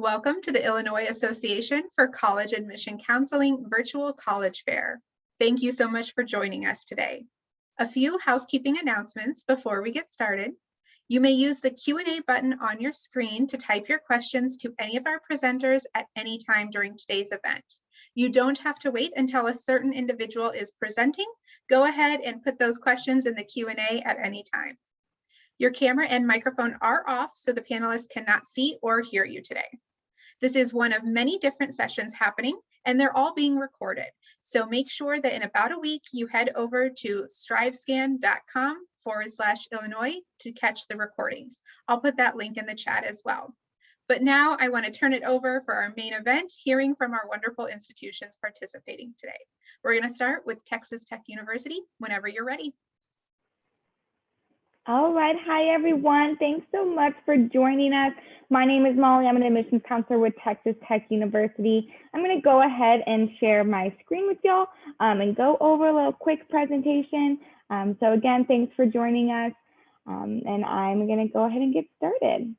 Welcome to the Illinois Association for College Admission Counseling Virtual College Fair. Thank you so much for joining us today. A few housekeeping announcements before we get started. You may use the Q&A button on your screen to type your questions to any of our presenters at any time during today's event. You don't have to wait until a certain individual is presenting. Go ahead and put those questions in the Q&A at any time. Your camera and microphone are off, so the panelists cannot see or hear you today. This is one of many different sessions happening, and they're all being recorded. So make sure that in about a week, you head over to strivescan.com/Illinois to catch the recordings. I'll put that link in the chat as well. But now I want to turn it over for our main event, hearing from our wonderful institutions participating today. We're going to start with Texas Tech University whenever you're ready. All right. Hi, everyone. Thanks so much for joining us. My name is Molly. I'm an admissions counselor with Texas Tech University. I'm going to go ahead and share my screen with y'all and go over a little quick presentation. So again, thanks for joining us. And I'm going to go ahead and get started.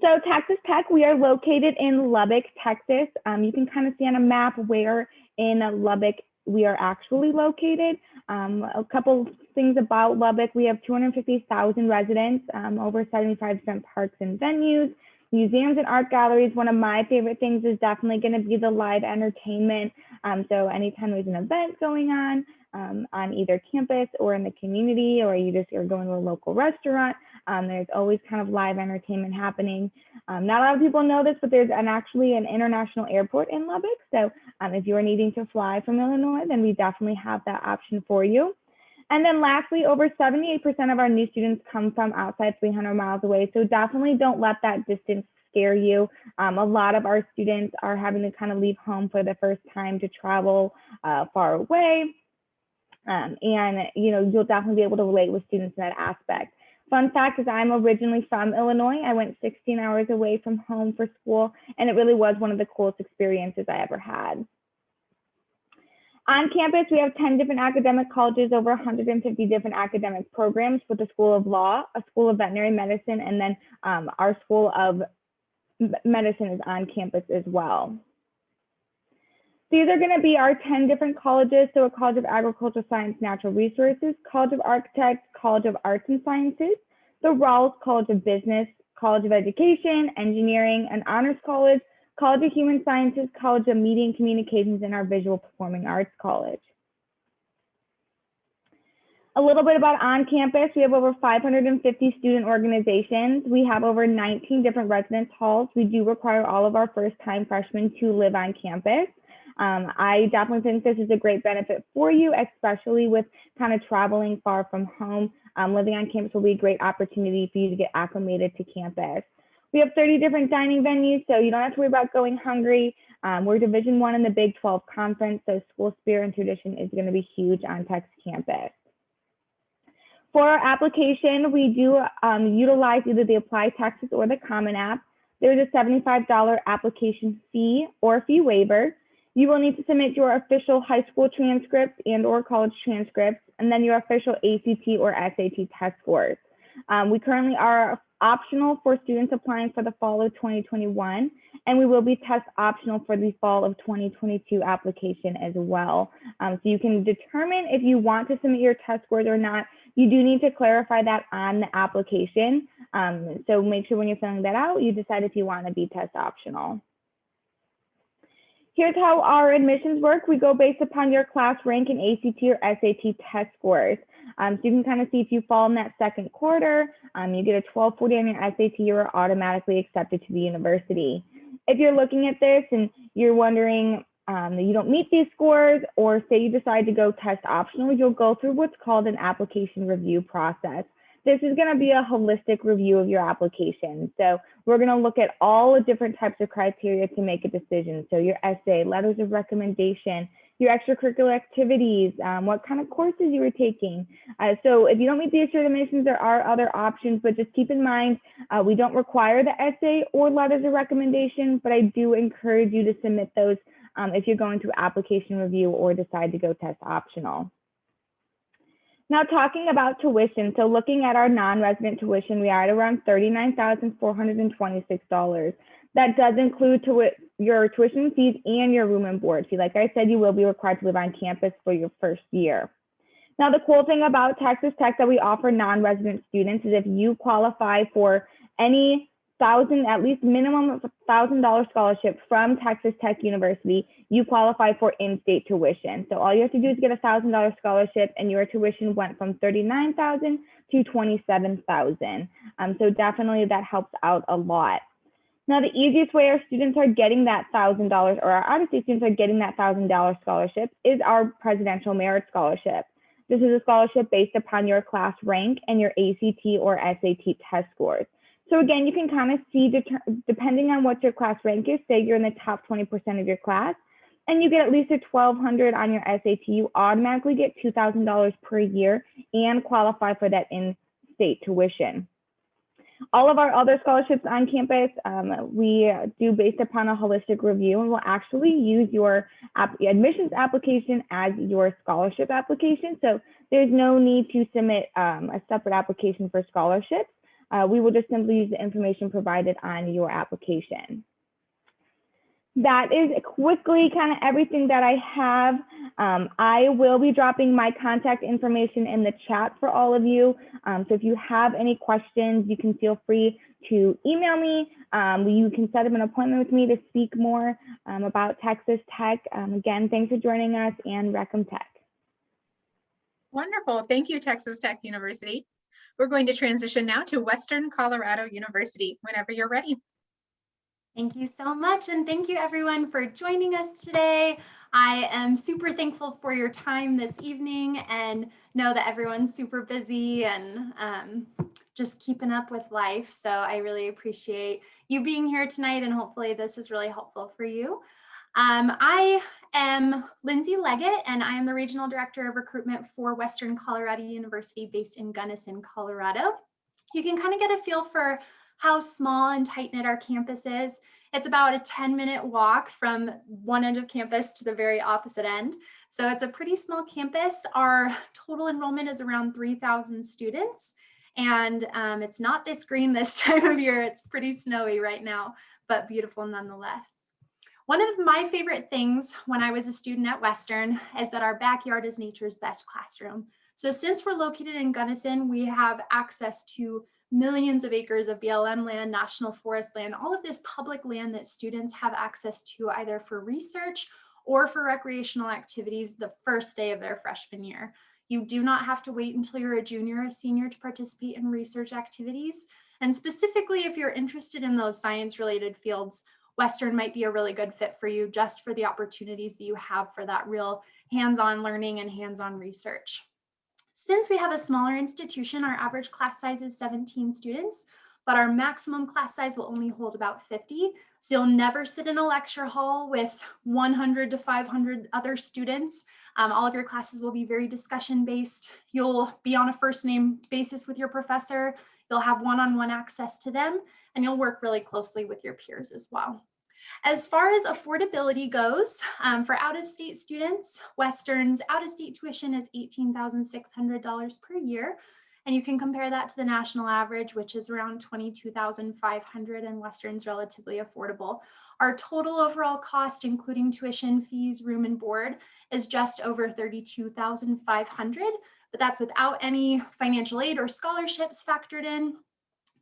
So Texas Tech, we are located in Lubbock, Texas. You can kind of see on a map where in Lubbock we are actually located. A couple things about Lubbock: we have 250,000 residents, over 75 different parks and venues, museums and art galleries. One of my favorite things is definitely going to be the live entertainment. So anytime there's an event going on either campus or in the community, or you just are going to a local restaurant, there's always kind of live entertainment happening. Not a lot of people know this, but there's actually an international airport in Lubbock. So if you are needing to fly from Illinois, then we definitely have that option for you. And then lastly, over 78% of our new students come from outside 300 miles away. So definitely don't let that distance scare you. A lot of our students are having to kind of leave home for the first time to travel far away. And you'll definitely be able to relate with students in that aspect. Fun fact is I'm originally from Illinois. I went 16 hours away from home for school, and it really was one of the coolest experiences I ever had. On campus, we have 10 different academic colleges, over 150 different academic programs with the School of Law, a School of Veterinary Medicine, and then our School of Medicine is on campus as well. These are going to be our 10 different colleges. So a College of Agricultural Science, Natural Resources, College of Architects, College of Arts and Sciences, the Rawls College of Business, College of Education, Engineering, and Honors College, College of Human Sciences, College of Media and Communications, and our Visual Performing Arts College. A little bit about on campus. We have over 550 student organizations. We have over 19 different residence halls. We do require all of our first-time freshmen to live on campus. I definitely think this is a great benefit for you, especially with kind of traveling far from home. Living on campus will be a great opportunity for you to get acclimated to campus. We have 30 different dining venues, so you don't have to worry about going hungry. We're Division I in the Big 12 Conference, so school spirit and tradition is going to be huge on Tech's campus. For our application, we do utilize either the Apply Texas or the Common App. There's a $75 application fee or fee waiver. You will need to submit your official high school transcripts and/or college transcripts, and then your official ACT or SAT test scores. We currently are optional for students applying for the fall of 2021, and we will be test optional for the fall of 2022 application as well. So you can determine if you want to submit your test scores or not. You do need to clarify that on the application. So make sure when you're filling that out, you decide if you want to be test optional. Here's how our admissions work. We go based upon your class rank in ACT or SAT test scores. So you can kind of see if you fall in that second quarter, you get a 1240 on your SAT, you're automatically accepted to the university. If you're looking at this and you're wondering that you don't meet these scores, or say you decide to go test optional, you'll go through what's called an application review process. This is going to be a holistic review of your application. So we're going to look at all the different types of criteria to make a decision. So your essay, letters of recommendation, your extracurricular activities, what kind of courses you were taking. So if you don't meet the assured admissions, there are other options, but just keep in mind, we don't require the essay or letters of recommendation, but I do encourage you to submit those if you're going through application review or decide to go test optional. Now talking about tuition, so looking at our non-resident tuition, we are at around $39,426. That does include your tuition fees and your room and board fee. Like I said, you will be required to live on campus for your first year. Now, the cool thing about Texas Tech that we offer non-resident students is if you qualify for any at least minimum of $1,000 scholarship from Texas Tech University, you qualify for in-state tuition. So all you have to do is get a $1,000 scholarship, and your tuition went from $39,000 to $27,000. So definitely that helps out a lot. Now, the easiest way our students are getting that $1,000, or our out-of-state students are getting that $1,000 scholarship, is our Presidential Merit Scholarship. This is a scholarship based upon your class rank and your ACT or SAT test scores. So again, you can kind of see, depending on what your class rank is, say you're in the top 20% of your class, and you get at least a 1,200 on your SAT, you automatically get $2,000 per year and qualify for that in-state tuition. All of our other scholarships on campus, we do based upon a holistic review, and we'll actually use your admissions application as your scholarship application. So there's no need to submit a separate application for scholarships. We will just simply use the information provided on your application. That is quickly kind of everything that I have. I will be dropping my contact information in the chat for all of you. So if you have any questions, you can feel free to email me. You can set up an appointment with me to speak more about Texas Tech. Again, thanks for joining us, and Recom Tech. Wonderful. Thank you, Texas Tech University. We're going to transition now to Western Colorado University whenever you're ready. Thank you so much, and thank you everyone for joining us today. I am super thankful for your time this evening, and know that everyone's super busy and just keeping up with life. So I really appreciate you being here tonight, and hopefully this is really helpful for you. I am Lindsay Leggett, and I am the Regional Director of Recruitment for Western Colorado University based in Gunnison, Colorado. You can kind of get a feel for how small and tight-knit our campus is. It's about a 10-minute walk from one end of campus to the very opposite end. So it's a pretty small campus. Our total enrollment is around 3,000 students. And it's not this green this time of year. It's pretty snowy right now, but beautiful nonetheless. One of my favorite things when I was a student at Western is that our backyard is nature's best classroom. So since we're located in Gunnison, we have access to millions of acres of BLM land, national forest land, all of this public land that students have access to either for research or for recreational activities the first day of their freshman year. You do not have to wait until you're a junior or senior to participate in research activities. And specifically, if you're interested in those science-related fields, Western might be a really good fit for you just for the opportunities that you have for that real hands-on learning and hands-on research. Since we have a smaller institution, our average class size is 17 students, but our maximum class size will only hold about 50. So you'll never sit in a lecture hall with 100 to 500 other students. All of your classes will be very discussion-based. You'll be on a first-name basis with your professor. You'll have one-on-one access to them, and you'll work really closely with your peers as well. As far as affordability goes, for out-of-state students, Western's out-of-state tuition is $18,600 per year. And you can compare that to the national average, which is around $22,500, and Western's relatively affordable. Our total overall cost, including tuition, fees, room and board, is just over $32,500, but that's without any financial aid or scholarships factored in.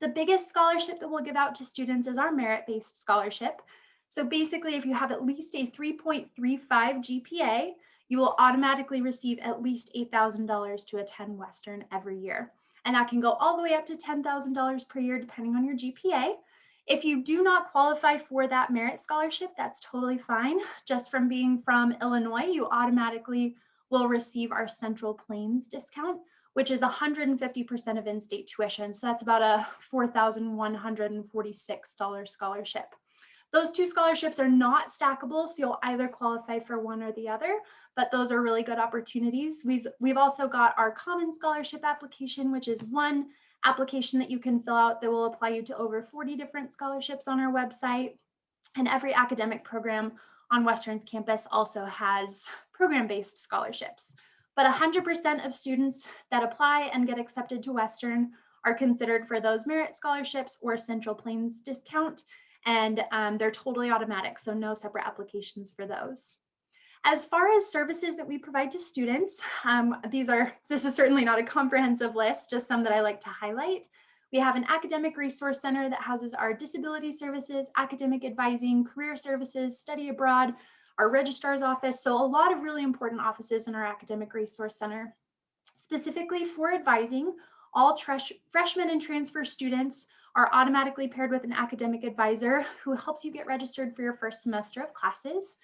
The biggest scholarship that we'll give out to students is our merit-based scholarship. So basically, if you have at least a 3.35 GPA, you will automatically receive at least $8,000 to attend Western every year. And that can go all the way up to $10,000 per year, depending on your GPA. If you do not qualify for that merit scholarship, that's totally fine. Just from being from Illinois, you automatically will receive our Central Plains discount, which is 150% of in-state tuition. So that's about a $4,146 scholarship. Those two scholarships are not stackable, so you'll either qualify for one or the other, but those are really good opportunities. We've also got our common scholarship application, which is one application that you can fill out that will apply you to over 40 different scholarships on our website. And every academic program on Western's campus also has program-based scholarships. but 100% of students that apply and get accepted to Western are considered for those merit scholarships or Central Plains discount, and they're totally automatic, so no separate applications for those. As far as services that we provide to students, this is certainly not a comprehensive list, just some that I like to highlight. We have an academic resource center that houses our disability services, academic advising, career services, study abroad, our registrar's office. So a lot of really important offices in our academic resource center. Specifically for advising, all freshmen and transfer students are automatically paired with an academic advisor who helps you get registered for your first semester of classes.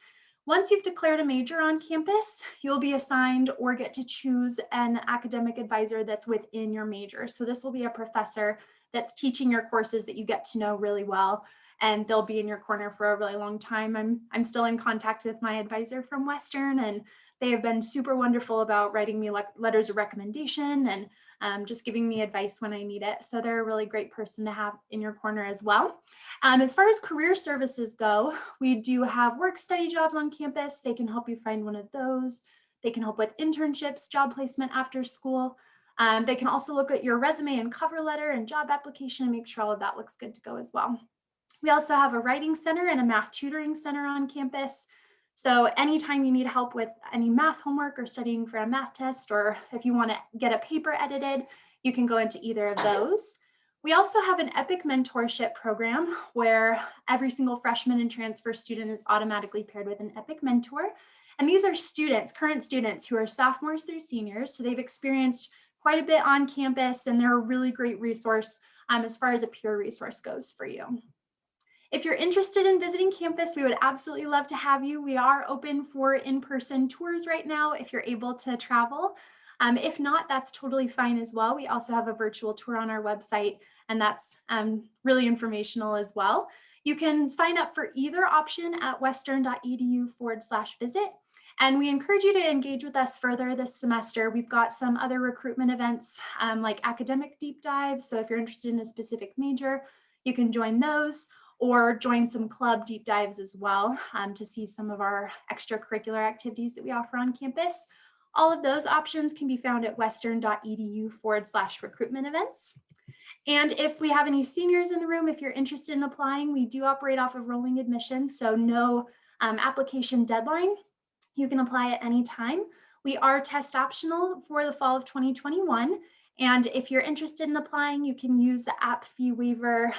Once you've declared a major on campus, you'll be assigned or get to choose an academic advisor that's within your major. So this will be a professor that's teaching your courses that you get to know really well, and they'll be in your corner for a really long time. I'm still in contact with my advisor from Western, and they have been super wonderful about writing me letters of recommendation and just giving me advice when I need it. So they're a really great person to have in your corner as well. As far as career services go, we do have work study jobs on campus. They can help you find one of those. They can help with internships, job placement after school. They can also look at your resume and cover letter and job application and make sure all of that looks good to go as well. We also have a writing center and a math tutoring center on campus. So anytime you need help with any math homework or studying for a math test, or if you want to get a paper edited, you can go into either of those. We also have an EPIC mentorship program where every single freshman and transfer student is automatically paired with an EPIC mentor. And these are students, current students who are sophomores through seniors. So they've experienced quite a bit on campus, and they're a really great resource as far as a peer resource goes for you. If you're interested in visiting campus, we would absolutely love to have you. We are open for in-person tours right now if you're able to travel. If not, that's totally fine as well. We also have a virtual tour on our website, and that's really informational as well. You can sign up for either option at western.edu/visit. And we encourage you to engage with us further this semester. We've got some other recruitment events like academic deep dives. So if you're interested in a specific major, you can join those, or join some club deep dives as well to see some of our extracurricular activities that we offer on campus. All of those options can be found at western.edu/recruitment events. And if we have any seniors in the room, if you're interested in applying, we do operate off of rolling admissions, so no application deadline. You can apply at any time. We are test optional for the fall of 2021. And if you're interested in applying, you can use the app fee waiver,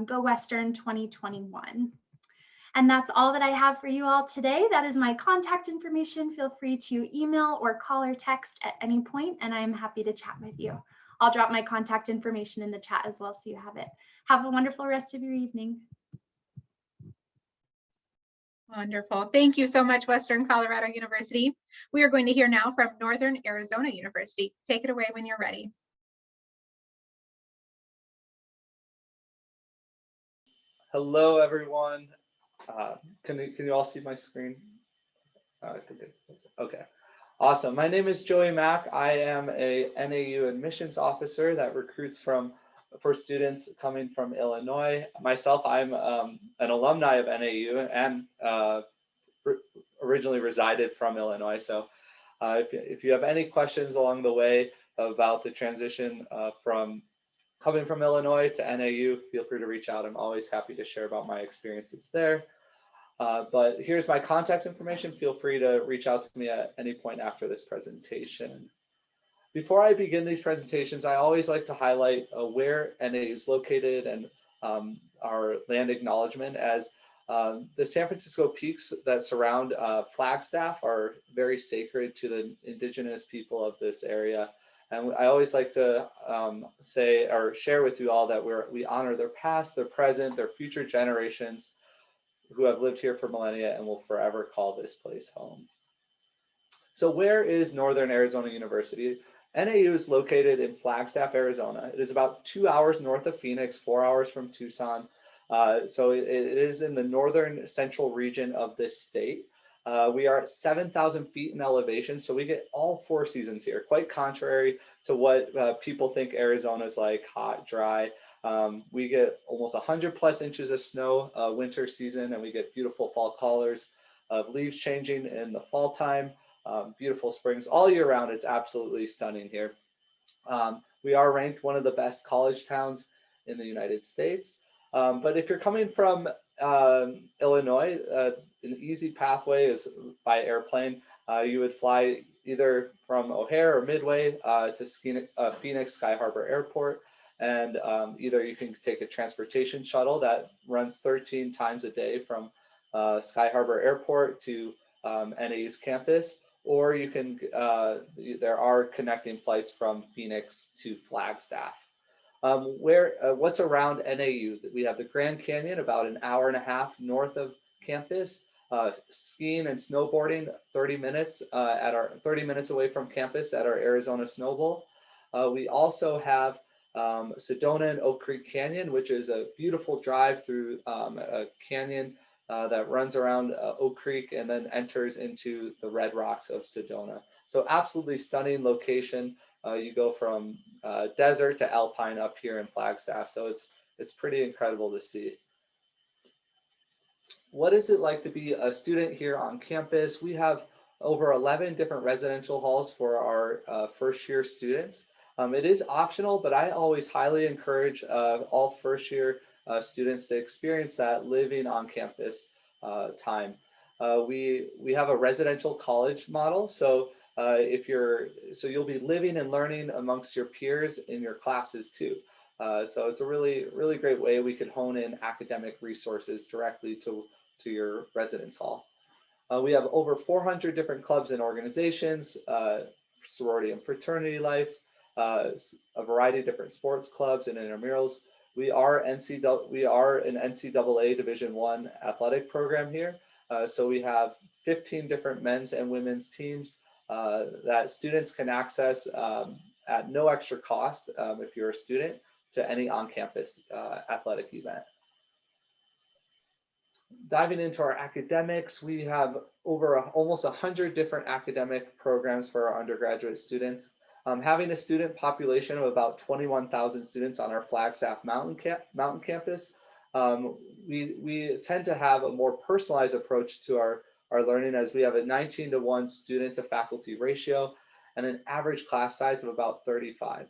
Go Western 2021. And that's all that I have for you all today. That is my contact information. Feel free to email or call or text at any point, and I'm happy to chat with you. I'll drop my contact information in the chat as well, so you have it. Have a wonderful rest of your evening. Wonderful. Thank you so much, Western Colorado University. We are going to hear now from Northern Arizona University. Take it away when you're ready. Hello, everyone. Can you all see my screen? Okay, awesome. My name is Joey Mack. I am a NAU admissions officer that recruits for students coming from Illinois. Myself, I'm an alumni of NAU and originally resided from Illinois. So if you have any questions along the way about the transition from coming from Illinois to NAU, feel free to reach out. I'm always happy to share about my experiences there. But here's my contact information. Feel free to reach out to me at any point after this presentation. Before I begin these presentations, I always like to highlight where NAU is located and our land acknowledgement, as the San Francisco peaks that surround Flagstaff are very sacred to the indigenous people of this area. And I always like to say or share with you all that we honor their past, their present, their future generations who have lived here for millennia and will forever call this place home. So where is Northern Arizona University? NAU is located in Flagstaff, Arizona. It is about 2 hours north of Phoenix, 4 hours from Tucson. So it is in the northern central region of this state. We are at 7,000 feet in elevation, so we get all 4 seasons here, quite contrary to what people think Arizona is like, hot, dry. We get almost 100+ inches of snow winter season, and we get beautiful fall colors of leaves changing in the fall time. beautiful springs all year round. It's absolutely stunning here. We are ranked one of the best college towns in the United States. But if you're coming from Illinois, an easy pathway is by airplane. You would fly either from O'Hare or Midway to Phoenix Sky Harbor Airport. And either you can take a transportation shuttle that runs 13 times a day from Sky Harbor Airport to NAU's campus, or you can, there are connecting flights from Phoenix to Flagstaff. What's around NAU? We have the Grand Canyon, about an hour and a half north of campus. Skiing and snowboarding, 30 minutes away from campus at our Arizona Snow Bowl. We also have Sedona and Oak Creek Canyon, which is a beautiful drive through a canyon that runs around Oak Creek and then enters into the Red Rocks of Sedona. So absolutely stunning location. You go from desert to alpine up here in Flagstaff. So it's pretty incredible to see. What is it like to be a student here on campus? We have over 11 different residential halls for our first year students. It is optional, but I always highly encourage all first year students to experience that living on campus time. We have a residential college model, so you'll be living and learning amongst your peers in your classes too. So it's a really great way we could hone in academic resources directly to your residence hall. We have over 400 different clubs and organizations, sorority and fraternity lives, a variety of different sports clubs and intramurals. We are an NCAA Division I athletic program here. So we have 15 different men's and women's teams that students can access at no extra cost if you're a student to any on-campus athletic event. Diving into our academics, we have over almost 100 different academic programs for our undergraduate students. Having a student population of about 21,000 students on our Flagstaff Mountain campus, we tend to have a more personalized approach to our learning, as we have a 19-to-1 student to faculty ratio and an average class size of about 35.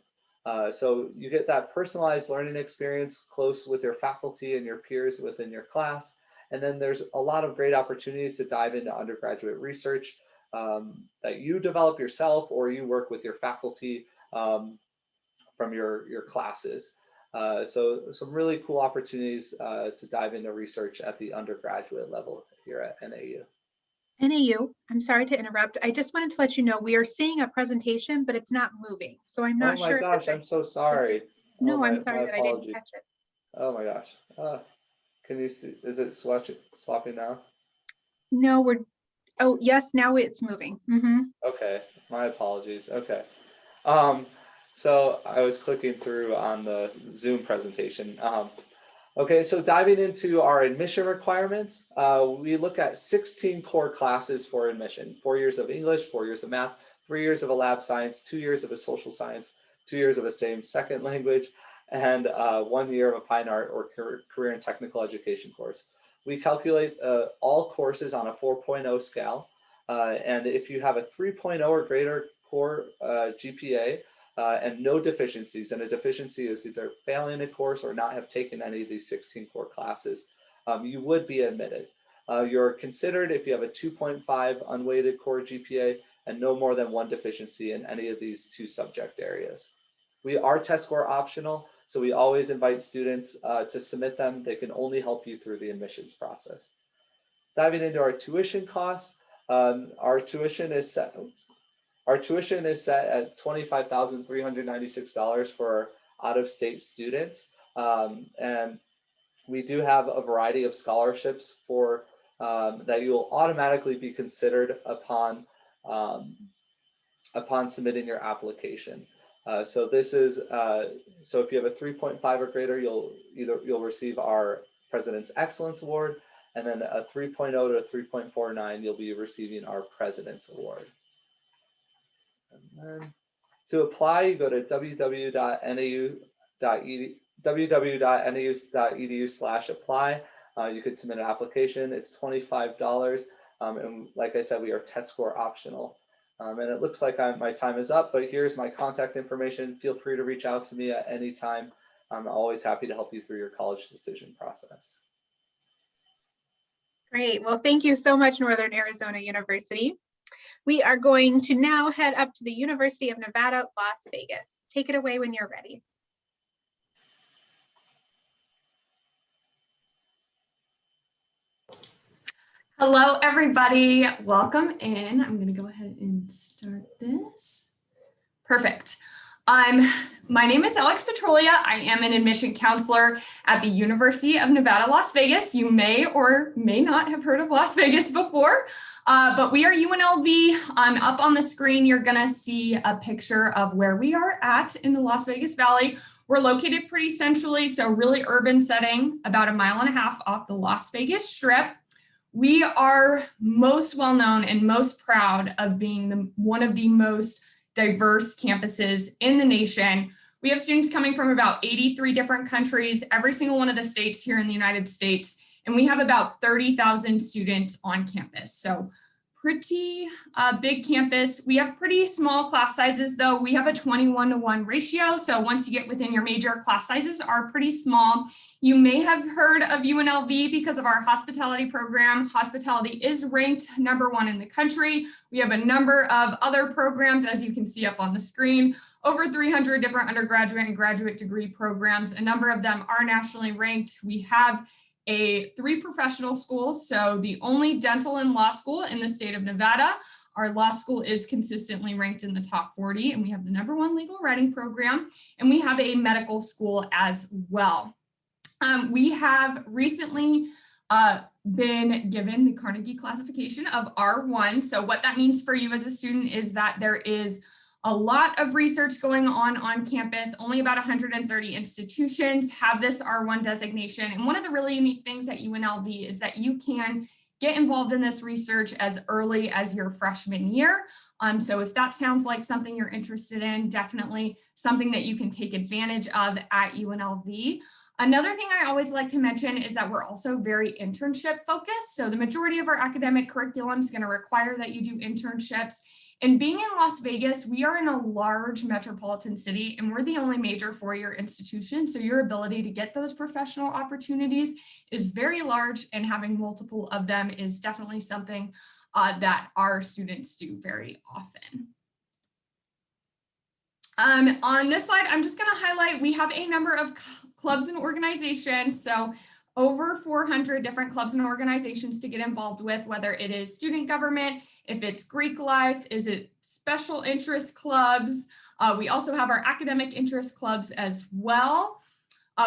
So you get that personalized learning experience close with your faculty and your peers within your class. And then there's a lot of great opportunities to dive into undergraduate research that you develop yourself, or you work with your faculty from your classes. So some really cool opportunities to dive into research at the undergraduate level here at NAU. NAU, I'm sorry to interrupt. I just wanted to let you know we are seeing a presentation, but it's not moving. So I'm not sure. Oh my gosh, I'm so sorry. No, I'm sorry that I didn't catch it. Oh my gosh. Can you see, is it swapping now? No, oh yes, now it's moving. Okay, my apologies. Okay. So I was clicking through on the Zoom presentation. Okay, so diving into our admission requirements, we look at 16 core classes for admission: 4 years of English, 4 years of math, 3 years of a lab science, 2 years of a social science, 2 years of a same second language, and 1 year of a fine art or career and technical education course. We calculate all courses on a 4.0 scale. And if you have a 3.0 or greater core GPA and no deficiencies, and a deficiency is either failing a course or not have taken any of these 16 core classes, you would be admitted. You're considered if you have a 2.5 unweighted core GPA and no more than 1 deficiency in any of these 2 subject areas. We are test score optional, so we always invite students to submit them. They can only help you through the admissions process. Diving into our tuition costs, our tuition is set at $25,396 for out-of-state students, and we do have a variety of scholarships for that you will automatically be considered upon submitting your application. So this is so if you have a 3.5 or greater, you'll receive our President's Excellence Award, and then a 3.0 to a 3.49, you'll be receiving our President's Award. And then to apply, you go to www.nau.edu/apply. You could submit an application. It's $25, and like I said, we are test score optional. And it looks like my time is up, but here's my contact information. Feel free to reach out to me at any time. I'm always happy to help you through your college decision process. Great. Well, thank you so much, Northern Arizona University. We are going to now head up to the University of Nevada, Las Vegas. Take it away when you're ready. Hello, everybody. Welcome in. I'm going to go ahead and start this. Perfect. My name is Alex Petrolia. I am an admission counselor at the University of Nevada, Las Vegas. You may or may not have heard of Las Vegas before, but we are UNLV. Up on the screen, you're going to see a picture of where we are at in the Las Vegas Valley. We're located pretty centrally, so really urban setting, about 1.5 miles off the Las Vegas Strip. We are most well known and most proud of being one of the most diverse campuses in the nation. We have students coming from about 83 different countries, every single one of the states here in the United States, and we have about 30,000 students on campus. So pretty big campus. We have pretty small class sizes though. We have a 21-to-1 ratio. So once you get within your major, class sizes are pretty small. You may have heard of UNLV because of our hospitality program. Hospitality is ranked #1 in the country. We have a number of other programs, as you can see up on the screen, over 300 different undergraduate and graduate degree programs. A number of them are nationally ranked. We have 3 professional schools, so the only dental and law school in the state of Nevada. Our law school is consistently ranked in the top 40, and we have the #1 legal writing program, and we have a medical school as well. We have recently been given the Carnegie classification of R1. So what that means for you as a student is that there is a lot of research going on campus. Only about 130 institutions have this R1 designation. And one of the really unique things at UNLV is that you can get involved in this research as early as your freshman year. So if that sounds like something you're interested in, definitely something that you can take advantage of at UNLV. Another thing I always like to mention is that we're also very internship focused. So the majority of our academic curriculum is going to require that you do internships. And being in Las Vegas, we are in a large metropolitan city and we're the only major 4-year institution. So your ability to get those professional opportunities is very large, and having multiple of them is definitely something that our students do very often. On this slide, I'm just going to highlight, we have a number of clubs and organizations. So over 400 different clubs and organizations to get involved with, whether it is student government, if it's Greek life, is it special interest clubs. We also have our academic interest clubs as well.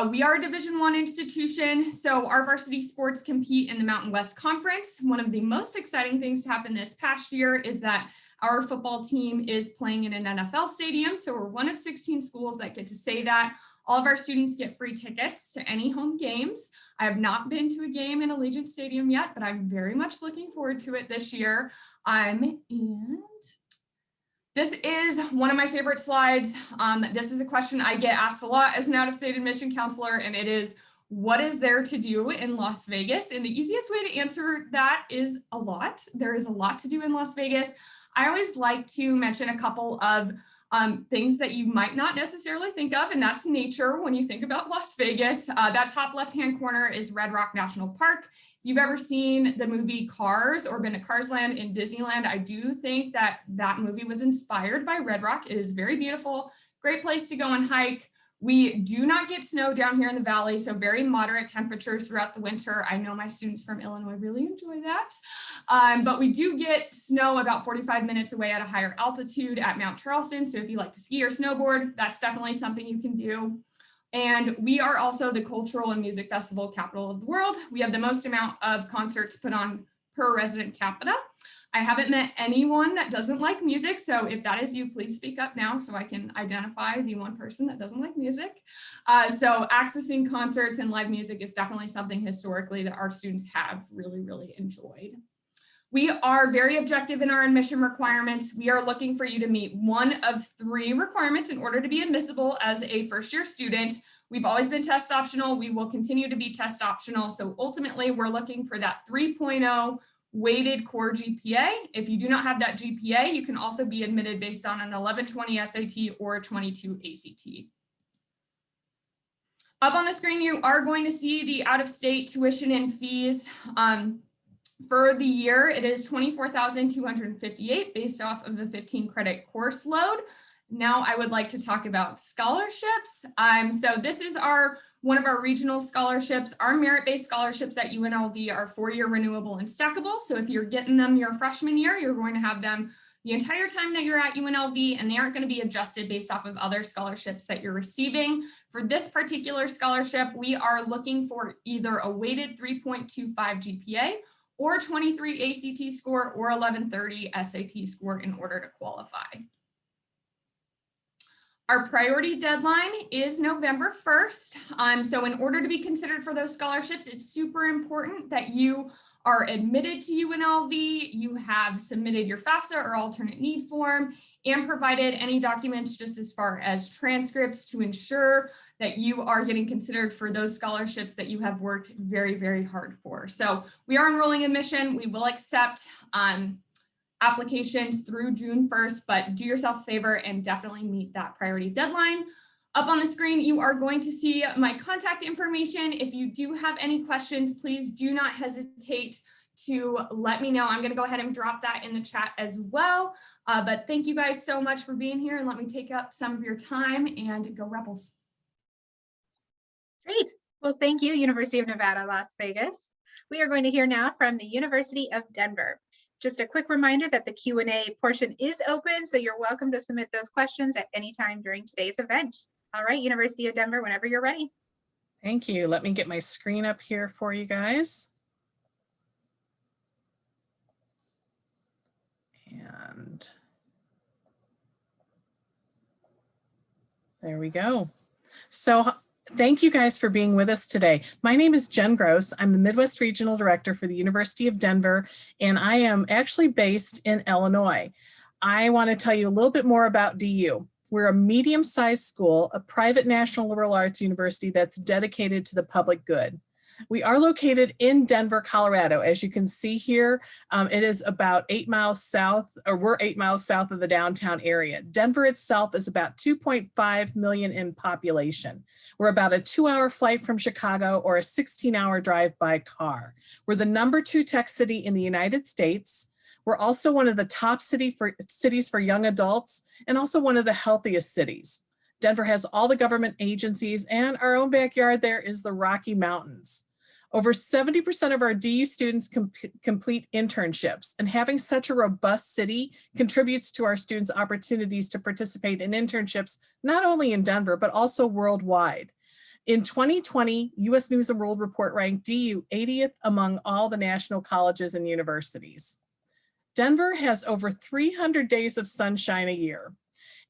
We are a Division I institution, so our varsity sports compete in the Mountain West Conference. One of the most exciting things to happen this past year is that our football team is playing in an NFL stadium, so we're one of 16 schools that get to say that. All of our students get free tickets to any home games. I have not been to a game in Allegiant Stadium yet, but I'm very much looking forward to it this year. And this is one of my favorite slides. This is a question I get asked a lot as an out-of-state admission counselor, and it is, what is there to do in Las Vegas? And the easiest way to answer that is a lot. There is a lot to do in Las Vegas. I always like to mention a couple of things that you might not necessarily think of, and that's nature when you think about Las Vegas. That top left-hand corner is Red Rock National Park. If you've ever seen the movie Cars or been to Cars Land in Disneyland, I do think that that movie was inspired by Red Rock. It is very beautiful, great place to go and hike. We do not get snow down here in the valley, so very moderate temperatures throughout the winter. I know my students from Illinois really enjoy that. But we do get snow about 45 minutes away at a higher altitude at Mount Charleston. So if you like to ski or snowboard, that's definitely something you can do. And we are also the cultural and music festival capital of the world. We have the most amount of concerts put on per resident capita. I haven't met anyone that doesn't like music, so if that is you, please speak up now so I can identify the one person that doesn't like music. So accessing concerts and live music is definitely something historically that our students have really, really enjoyed. We are very objective in our admission requirements. We are looking for you to meet one of 3 requirements in order to be admissible as a first-year student. We've always been test optional. We will continue to be test optional. So ultimately, we're looking for that 3.0 weighted core GPA. If you do not have that GPA, you can also be admitted based on an 1120 SAT or a 22 ACT. Up on the screen, you are going to see the out-of-state tuition and fees. For the year, it is $24,258 based off of the 15 credit course load. Now I would like to talk about scholarships. So this is one of our regional scholarships. Our merit-based scholarships at UNLV are 4-year renewable and stackable. So if you're getting them your freshman year, you're going to have them the entire time that you're at UNLV, and they aren't going to be adjusted based off of other scholarships that you're receiving. For this particular scholarship, we are looking for either a weighted 3.25 GPA or 23 ACT score or 1130 SAT score in order to qualify. Our priority deadline is November 1st. So in order to be considered for those scholarships, it's super important that you are admitted to UNLV, you have submitted your FAFSA or alternate need form, and provided any documents just as far as transcripts to ensure that you are getting considered for those scholarships that you have worked very, very hard for. So we are enrolling admission. We will accept applications through June 1st, but do yourself a favor and definitely meet that priority deadline. Up on the screen, you are going to see my contact information. If you do have any questions, please do not hesitate to let me know. I'm going to go ahead and drop that in the chat as well. But thank you guys so much for being here, and let me take up some of your time, and go Rebels. Great. Well, thank you, University of Nevada, Las Vegas. We are going to hear now from the University of Denver. Just a quick reminder that the Q&A portion is open, so you're welcome to submit those questions at any time during today's event. All right, University of Denver, whenever you're ready. Thank you. Let me get my screen up here for you guys. And there we go. So thank you guys for being with us today. My name is Jen Gross. I'm the Midwest Regional Director for the University of Denver, and I am actually based in Illinois. I want to tell you a little bit more about DU. We're a medium-sized school, a private national liberal arts university that's dedicated to the public good. We are located in Denver, Colorado. As you can see here, it is about 8 miles south, or we're 8 miles south of the downtown area. Denver itself is about 2.5 million in population. We're about a 2-hour flight from Chicago or a 16-hour drive by car. We're the #2 tech city in the United States. We're also one of the top cities for young adults, and also one of the healthiest cities. Denver has all the government agencies, and our own backyard there is the Rocky Mountains. Over 70% of our DU students complete internships, and having such a robust city contributes to our students' opportunities to participate in internships, not only in Denver, but also worldwide. In 2020, US News and World Report ranked DU 80th among all the national colleges and universities. Denver has over 300 days of sunshine a year,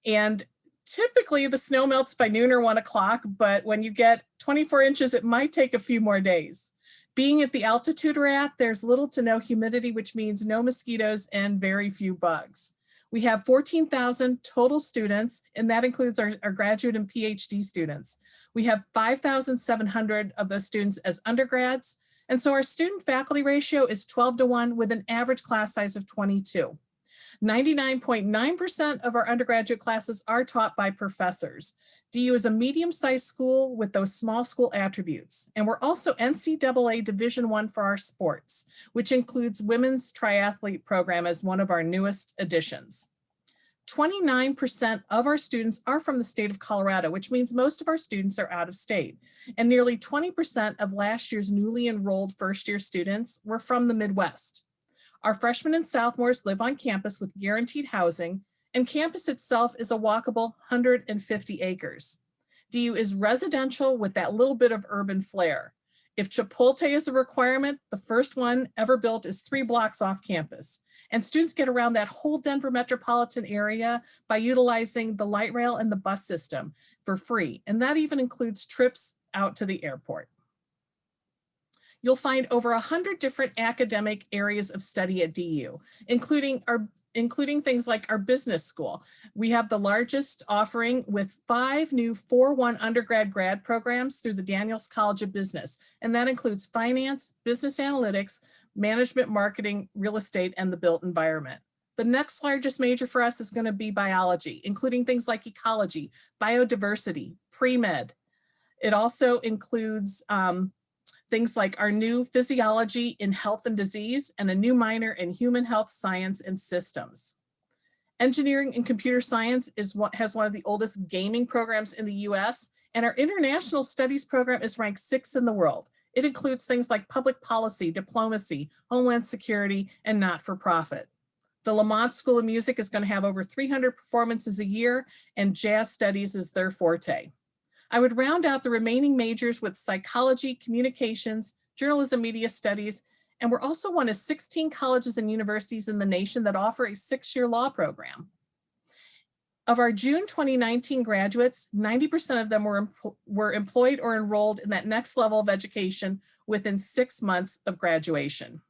and typically the snow melts by noon or 1 o'clock, but when you get 24 inches, it might take a few more days. Being at the altitude we're at, there's little to no humidity, which means no mosquitoes and very few bugs. We have 14,000 total students, and that includes our graduate and PhD students. We have 5,700 of those students as undergrads, and so our student faculty ratio is 12:1 with an average class size of 22. 99.9% of our undergraduate classes are taught by professors. DU is a medium-sized school with those small school attributes. And we're also NCAA Division I for our sports, which includes women's triathlete program as one of our newest additions. 29% of our students are from the state of Colorado, which means most of our students are out of state. And nearly 20% of last year's newly enrolled first-year students were from the Midwest. Our freshmen and sophomores live on campus with guaranteed housing, and campus itself is a walkable 150 acres. DU is residential with that little bit of urban flair. If Chipotle is a requirement, the first one ever built is 3 blocks off campus. And students get around that whole Denver metropolitan area by utilizing the light rail and the bus system for free. And that even includes trips out to the airport. You'll find over 100 different academic areas of study at DU, including things like our business school. We have the largest offering with 5 new 4-1 undergrad grad programs through the Daniels College of Business. And that includes finance, business analytics, management, marketing, real estate, and the built environment. The next largest major for us is going to be biology, including things like ecology, biodiversity, pre-med. It also includes things like our new physiology in health and disease and a new minor in human health science and systems. Engineering and computer science has one of the oldest gaming programs in the US, and our international studies program is ranked 6th in the world. It includes things like public policy, diplomacy, homeland security, and not-for-profit. The Lamont School of Music is going to have over 300 performances a year, and jazz studies is their forte. I would round out the remaining majors with psychology, communications, journalism, media studies, and we're also one of 16 colleges and universities in the nation that offer a 6-year law program. Of our June 2019 graduates, 90% of them were employed or enrolled in that next level of education within 6 months of graduation.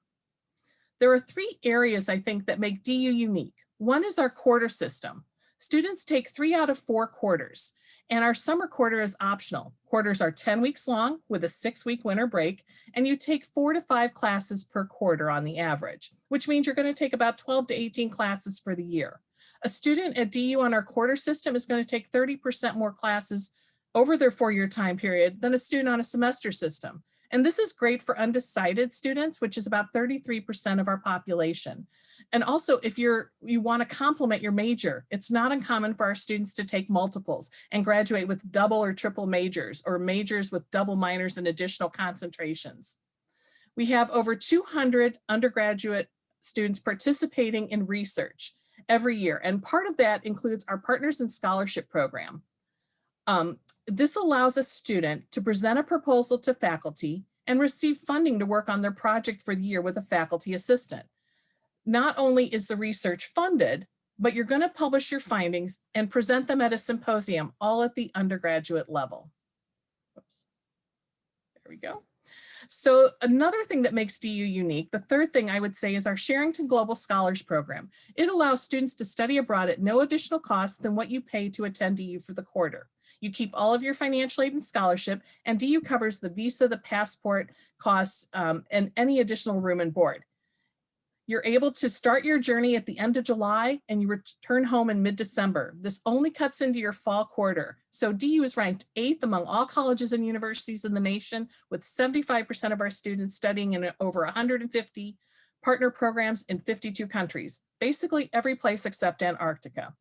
There are 3 areas I think that make DU unique. One is our quarter system. Students take 3 out of 4 quarters, and our summer quarter is optional. Quarters are 10 weeks long with a 6-week winter break, and you take 4 to 5 classes per quarter on the average, which means you're going to take about 12 to 18 classes for the year. A student at DU on our quarter system is going to take 30% more classes over their 4-year time period than a student on a semester system. And this is great for undecided students, which is about 33% of our population. And also, if you want to complement your major, it's not uncommon for our students to take multiples and graduate with double or triple majors, or majors with double minors and additional concentrations. We have over 200 undergraduate students participating in research every year, and part of that includes our Partners in Scholarship program. This allows a student to present a proposal to faculty and receive funding to work on their project for the year with a faculty assistant. Not only is the research funded, but you're going to publish your findings and present them at a symposium, all at the undergraduate level. Oops. There we go. So another thing that makes DU unique, the third thing I would say, is our Sherrington Global Scholars Program. It allows students to study abroad at no additional cost than what you pay to attend DU for the quarter. You keep all of your financial aid and scholarship, and DU covers the visa, the passport costs, and any additional room and board. You're able to start your journey at the end of July and you return home in mid-December. This only cuts into your fall quarter. So DU is ranked 8th among all colleges and universities in the nation, with 75% of our students studying in over 150 partner programs in 52 countries, basically every place except Antarctica.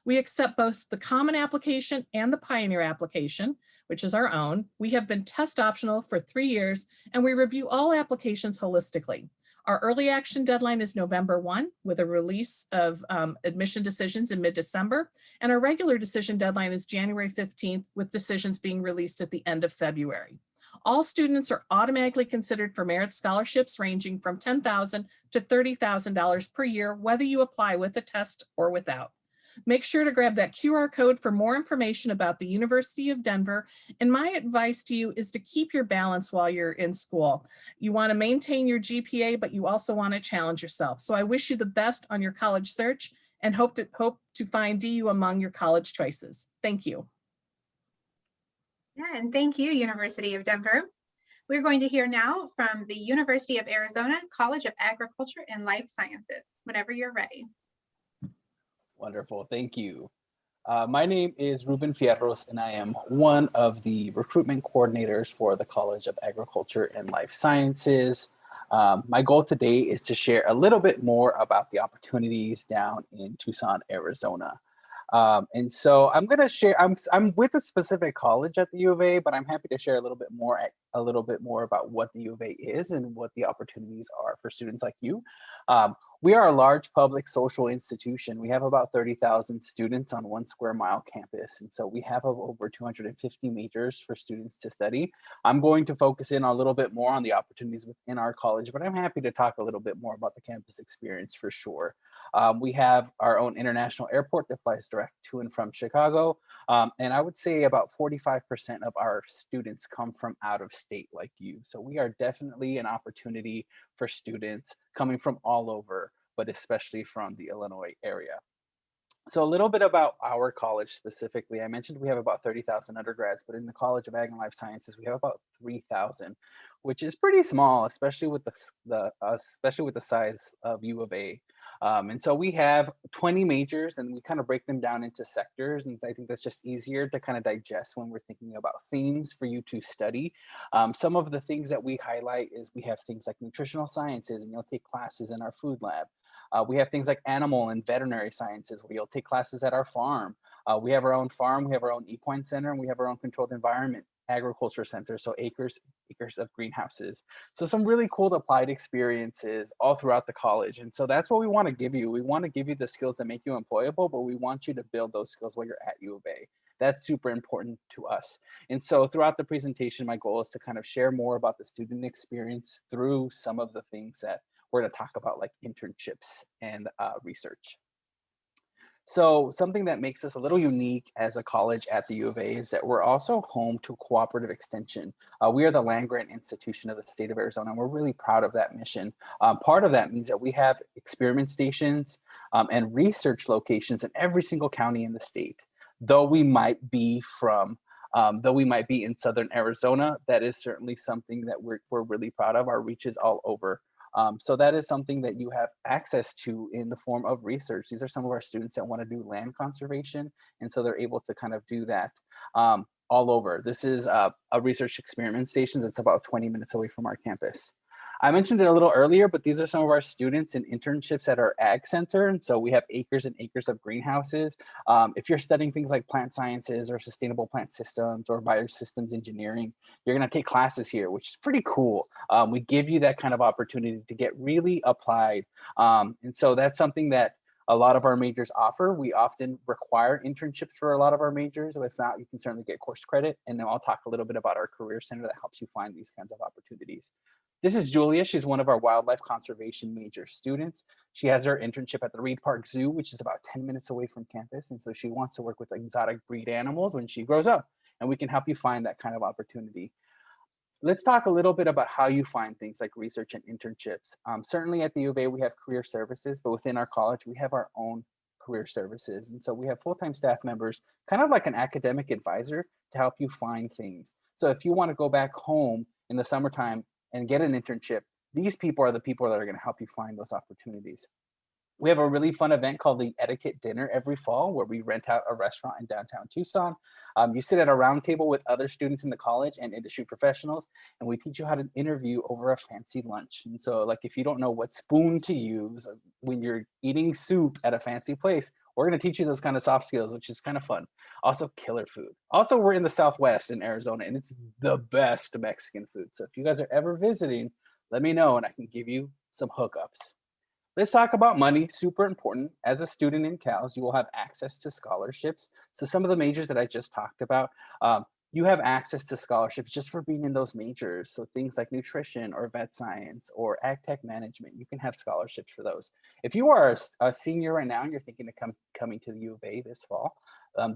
We accept both the common application and the pioneer application, which is our own. We have been test optional for 3 years, and we review all applications holistically. Our early action deadline is November 1, with a release of admission decisions in mid-December, and our regular decision deadline is January 15th, with decisions being released at the end of February. All students are automatically considered for merit scholarships ranging from $10,000 to $30,000 per year, whether you apply with a test or without. Make sure to grab that QR code for more information about the University of Denver. And my advice to you is to keep your balance while you're in school. You want to maintain your GPA, but you also want to challenge yourself. So I wish you the best on your college search and hope to find DU among your college choices. Thank you. Yeah, and thank you, University of Denver. We're going to hear now from the University of Arizona College of Agriculture and Life Sciences, whenever you're ready. Wonderful, thank you. My name is Ruben Fierros, and I am one of the recruitment coordinators for the College of Agriculture and Life Sciences. My goal today is to share a little bit more about the opportunities down in Tucson, Arizona. And so I'm going to share, I'm with a specific college at the U of A, but I'm happy to share a little bit more about what the U of A is and what the opportunities are for students like you. We are a large public social institution. We have about 30,000 students on 1 square mile campus. And so we have over 250 majors for students to study. I'm going to focus in a little bit more on the opportunities within our college, but I'm happy to talk a little bit more about the campus experience for sure. We have our own international airport that flies direct to and from Chicago. And I would say about 45% of our students come from out of state like you. So we are definitely an opportunity for students coming from all over, but especially from the Illinois area. So a little bit about our college specifically. I mentioned we have about 30,000 undergrads, but in the College of Ag and Life Sciences, we have about 3,000, which is pretty small, especially with the size of U of A. And so we have 20 majors, and we kind of break them down into sectors. And I think that's just easier to kind of digest when we're thinking about themes for you to study. Some of the things that we highlight is we have things like nutritional sciences, and you'll take classes in our food lab. We have things like animal and veterinary sciences where you'll take classes at our farm. We have our own farm, we have our own equine center, and we have our own controlled environment agriculture center. So acres of greenhouses. So some really cool applied experiences all throughout the college. And so that's what we want to give you. We want to give you the skills that make you employable, but we want you to build those skills while you're at U of A. That's super important to us. And so throughout the presentation, my goal is to kind of share more about the student experience through some of the things that we're going to talk about, like internships and research. So something that makes us a little unique as a college at the U of A is that we're also home to Cooperative Extension. We are the land grant institution of the state of Arizona, and we're really proud of that mission. Part of that means that we have experiment stations and research locations in every single county in the state. Though we might be in Southern Arizona, that is certainly something that we're really proud of. Our reach is all over. So that is something that you have access to in the form of research. These are some of our students that want to do land conservation, and so they're able to kind of do that all over. This is a research experiment station that's about 20 minutes away from our campus. I mentioned it a little earlier, but these are some of our students in internships at our ag center. And so we have acres and acres of greenhouses. If you're studying things like plant sciences or sustainable plant systems or biosystems engineering, you're going to take classes here, which is pretty cool. We give you that kind of opportunity to get really applied. And so that's something that a lot of our majors offer. We often require internships for a lot of our majors. If not, you can certainly get course credit. And then I'll talk a little bit about our career center that helps you find these kinds of opportunities. This is Julia. She's one of our wildlife conservation major students. She has her internship at the Reed Park Zoo, which is about 10 minutes away from campus. And so she wants to work with exotic breed animals when she grows up. And we can help you find that kind of opportunity. Let's talk a little bit about how you find things like research and internships. Certainly at the U of A, we have career services, but within our college, we have our own career services. And so we have full-time staff members, kind of like an academic advisor to help you find things. So if you want to go back home in the summertime and get an internship, these people are the people that are going to help you find those opportunities. We have a really fun event called the Etiquette Dinner every fall, where we rent out a restaurant in downtown Tucson. You sit at a round table with other students in the college and industry professionals, and we teach you how to interview over a fancy lunch. And so, like, if you don't know what spoon to use when you're eating soup at a fancy place, we're going to teach you those kind of soft skills, which is kind of fun. Also, killer food. Also, we're in the Southwest in Arizona, and it's the best Mexican food. So if you guys are ever visiting, let me know, and I can give you some hookups. Let's talk about money, super important. As a student in CALS, you will have access to scholarships. So some of the majors that I just talked about, you have access to scholarships just for being in those majors. So things like nutrition or vet science or ag tech management, you can have scholarships for those. If you are a senior right now and you're thinking of coming to the U of A this fall,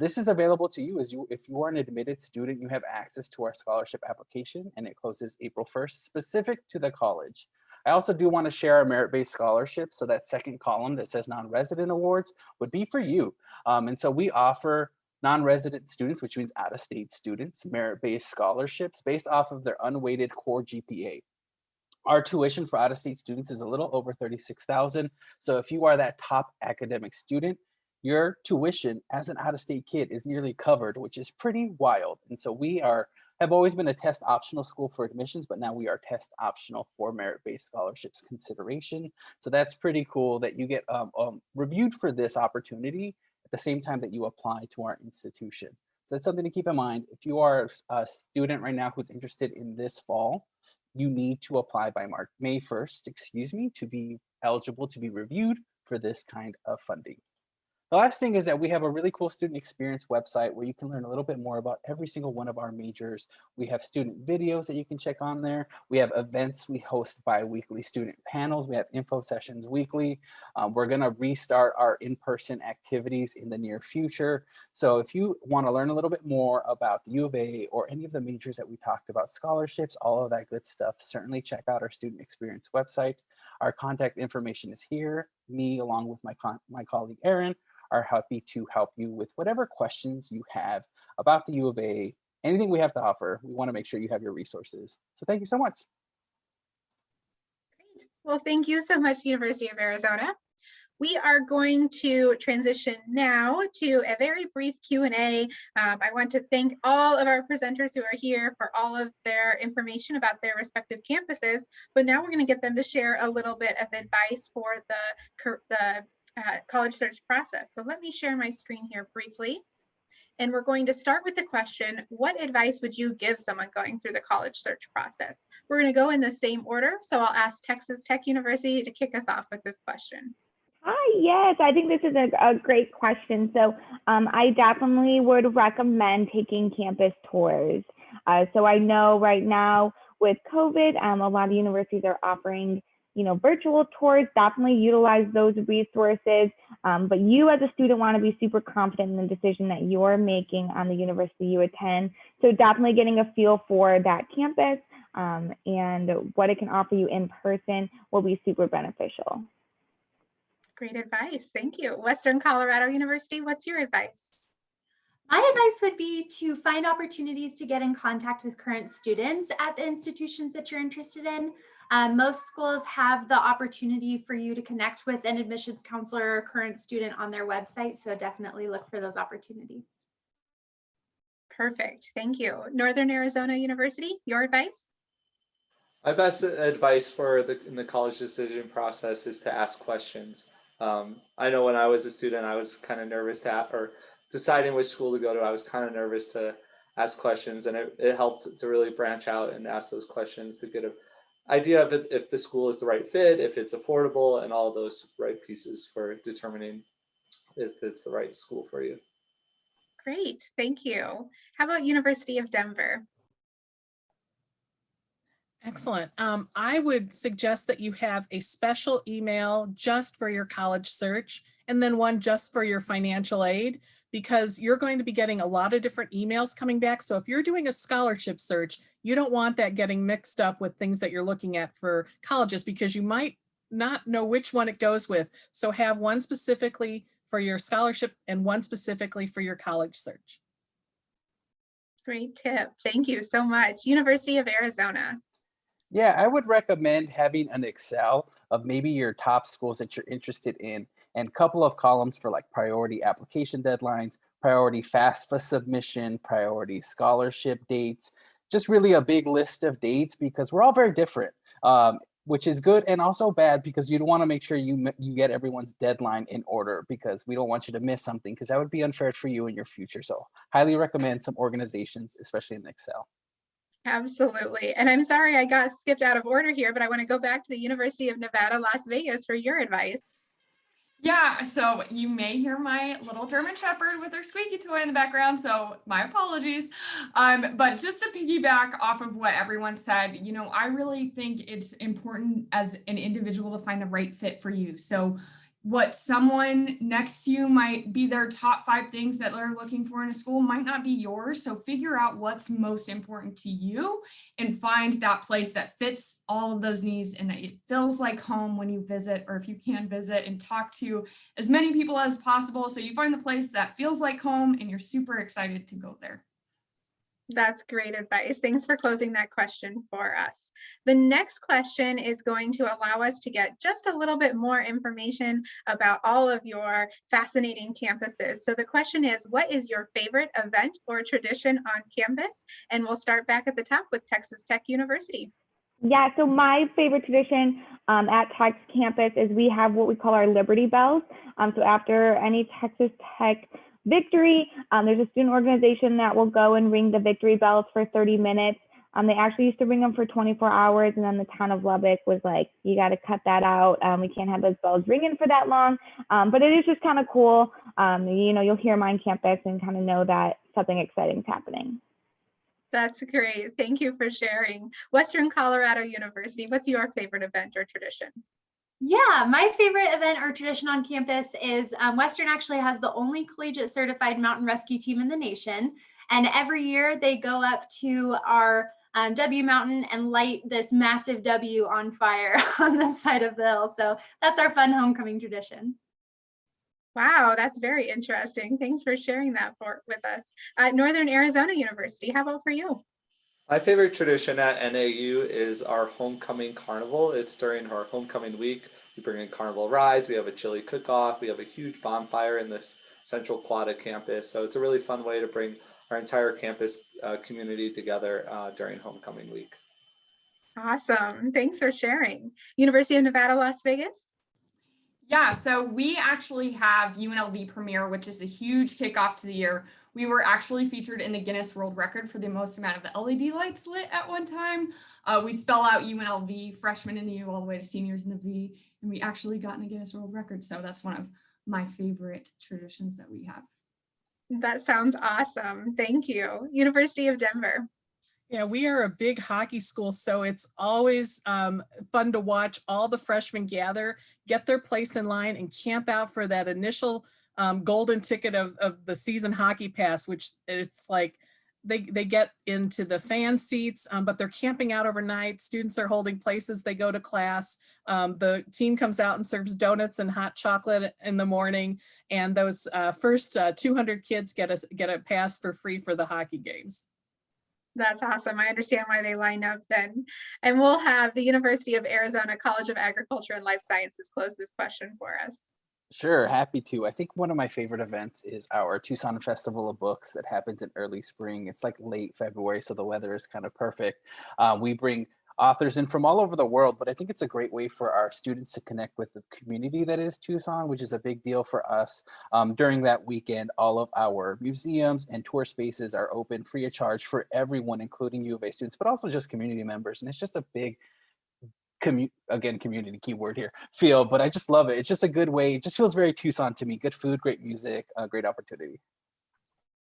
this is available to you. If you are an admitted student, you have access to our scholarship application, and it closes April 1st, specific to the college. I also do want to share our merit-based scholarships. So that second column that says non-resident awards would be for you. And so we offer non-resident students, which means out-of-state students, merit-based scholarships based off of their unweighted core GPA. Our tuition for out-of-state students is a little over $36,000. So if you are that top academic student, your tuition as an out-of-state kid is nearly covered, which is pretty wild. And so we have always been a test optional school for admissions, but now we are test optional for merit-based scholarships consideration. So that's pretty cool that you get reviewed for this opportunity at the same time that you apply to our institution. So that's something to keep in mind. If you are a student right now who's interested in this fall, you need to apply by May 1st, to be eligible to be reviewed for this kind of funding. The last thing is that we have a really cool student experience website where you can learn a little bit more about every single one of our majors. We have student videos that you can check on there. We have events. We host bi-weekly student panels. We have info sessions weekly. We're going to restart our in-person activities in the near future. So if you want to learn a little bit more about the U of A or any of the majors that we talked about, scholarships, all of that good stuff, certainly check out our student experience website. Our contact information is here. Me, along with my colleague Erin, are happy to help you with whatever questions you have about the U of A, anything we have to offer. We want to make sure you have your resources. So thank you so much. Great. Well, thank you so much, University of Arizona. We are going to transition now to a very brief Q&A. I want to thank all of our presenters who are here for all of their information about their respective campuses, but now we're going to get them to share a little bit of advice for the college search process. So let me share my screen here briefly. And we're going to start with the question, what advice would you give someone going through the college search process? We're going to go in the same order. So I'll ask Texas Tech University to kick us off with this question. Hi, yes, I think this is a great question. So I definitely would recommend taking campus tours. So I know right now with COVID, a lot of universities are offering virtual tours. Definitely utilize those resources. But you as a student want to be super confident in the decision that you're making on the university you attend. So definitely getting a feel for that campus and what it can offer you in person will be super beneficial. Great advice. Thank you. Western Colorado University, what's your advice? My advice would be to find opportunities to get in contact with current students at the institutions that you're interested in. Most schools have the opportunity for you to connect with an admissions counselor or current student on their website, so definitely look for those opportunities. Perfect. Thank you. Northern Arizona University, your advice? My best advice in the college decision process is to ask questions. I know when I was a student, I was kind of nervous or deciding which school to go to, I was kind of nervous to ask questions, and it helped to really branch out and ask those questions to get an idea of if the school is the right fit, if it's affordable, and all those right pieces for determining if it's the right school for you. Great, thank you. How about University of Denver? Excellent. I would suggest that you have a special email just for your college search and then one just for your financial aid, because you're going to be getting a lot of different emails coming back. So if you're doing a scholarship search, you don't want that getting mixed up with things that you're looking at for colleges, because you might not know which one it goes with. So have one specifically for your scholarship and one specifically for your college search. Great tip. Thank you so much. University of Arizona. Yeah, I would recommend having an Excel of maybe your top schools that you're interested in, and a couple of columns for like priority application deadlines, priority FAFSA submission, priority scholarship dates, just really a big list of dates, because we're all very different, which is good and also bad, because you want to make sure you get everyone's deadline in order, because we don't want you to miss something, because that would be unfair for you in your future. So highly recommend some organizations, especially in Excel. Absolutely. And I'm sorry I got skipped out of order here, but I want to go back to the University of Nevada, Las Vegas for your advice. Yeah, so you may hear my little German Shepherd with her squeaky toy in the background, so my apologies. But just to piggyback off of what everyone said, I really think it's important as an individual to find the right fit for you. So what someone next to you might be their top 5 things that they're looking for in a school might not be yours. So figure out what's most important to you and find that place that fits all of those needs and that it feels like home when you visit, or if you can visit and talk to as many people as possible. So you find the place that feels like home and you're super excited to go there. That's great advice. Thanks for closing that question for us. The next question is going to allow us to get just a little bit more information about all of your fascinating campuses. So the question is, what is your favorite event or tradition on campus? And we'll start back at the top with Texas Tech University. Yeah, so my favorite tradition at Tech's campus is we have what we call our Liberty Bells. So after any Texas Tech victory, there's a student organization that will go and ring the victory bells for 30 minutes. They actually used to ring them for 24 hours, and then the town of Lubbock was like, you got to cut that out. We can't have those bells ringing for that long. But it is just kind of cool You'll hear them on campus and kind of know that something exciting is happening. That's great. Thank you for sharing. Western Colorado University, what's your favorite event or tradition? Yeah, my favorite event or tradition on campus is Western actually has the only collegiate certified mountain rescue team in the nation. And every year they go up to our W Mountain and light this massive W on fire on the side of the hill. So that's our fun homecoming tradition. Wow, that's very interesting. Thanks for sharing that with us. Northern Arizona University, how about for you? My favorite tradition at NAU is our homecoming carnival. It's during our homecoming week. We bring in carnival rides, we have a chili cook-off, we have a huge bonfire in this Central Quad campus. So it's a really fun way to bring our entire campus community together during homecoming week. Awesome. Thanks for sharing. University of Nevada, Las Vegas? Yeah, so we actually have UNLV Premiere, which is a huge kickoff to the year. We were actually featured in the Guinness World Record for the most amount of LED lights lit at one time. We spell out UNLV, freshmen in the U all the way to seniors in the V, and we actually got in the Guinness World Record. So that's one of my favorite traditions that we have. That sounds awesome. Thank you. University of Denver. Yeah, we are a big hockey school, so it's always fun to watch all the freshmen gather, get their place in line, and camp out for that initial golden ticket of the season hockey pass, which it's like they get into the fan seats, but they're camping out overnight. Students are holding places, they go to class. The team comes out and serves donuts and hot chocolate in the morning, and those first 200 kids get a pass for free for the hockey games. That's awesome. I understand why they line up then. And we'll have the University of Arizona College of Agriculture and Life Sciences close this question for us. Sure, happy to. I think one of my favorite events is our Tucson Festival of Books that happens in early spring. It's like late February, so the weather is kind of perfect. We bring authors in from all over the world, but I think it's a great way for our students to connect with the community that is Tucson, which is a big deal for us. During that weekend, all of our museums and tour spaces are open free of charge for everyone, including U of A students, but also just community members. And it's just a big community keyword here, feel, but I just love it. It's just a good way. It just feels very Tucson to me. Good food, great music, great opportunity.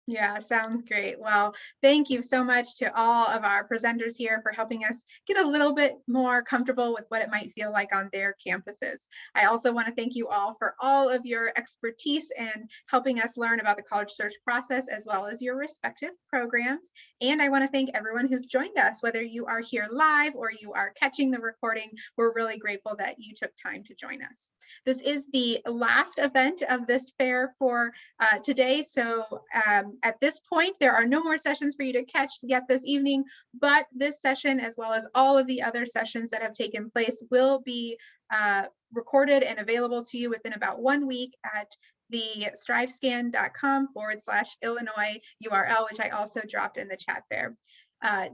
Yeah, sounds great. Well, thank you so much to all of our presenters here for helping us get a little bit more comfortable with what it might feel like on their campuses. I also want to thank you all for all of your expertise and helping us learn about the college search process as well as your respective programs. And I want to thank everyone who's joined us, whether you are here live or you are catching the recording. We're really grateful that you took time to join us. This is the last event of this fair for today. So at this point, there are no more sessions for you to catch yet this evening, but this session, as well as all of the other sessions that have taken place, will be recorded and available to you within about 1 week at the strivescan.com/Illinois URL, which I also dropped in the chat there.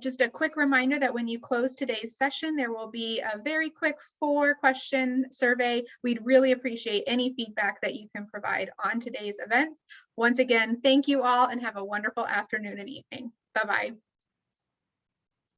Just a quick reminder that when you close today's session, there will be a very quick 4-question survey. We'd really appreciate any feedback that you can provide on today's event. Once again, thank you all and have a wonderful afternoon and evening. Bye-bye.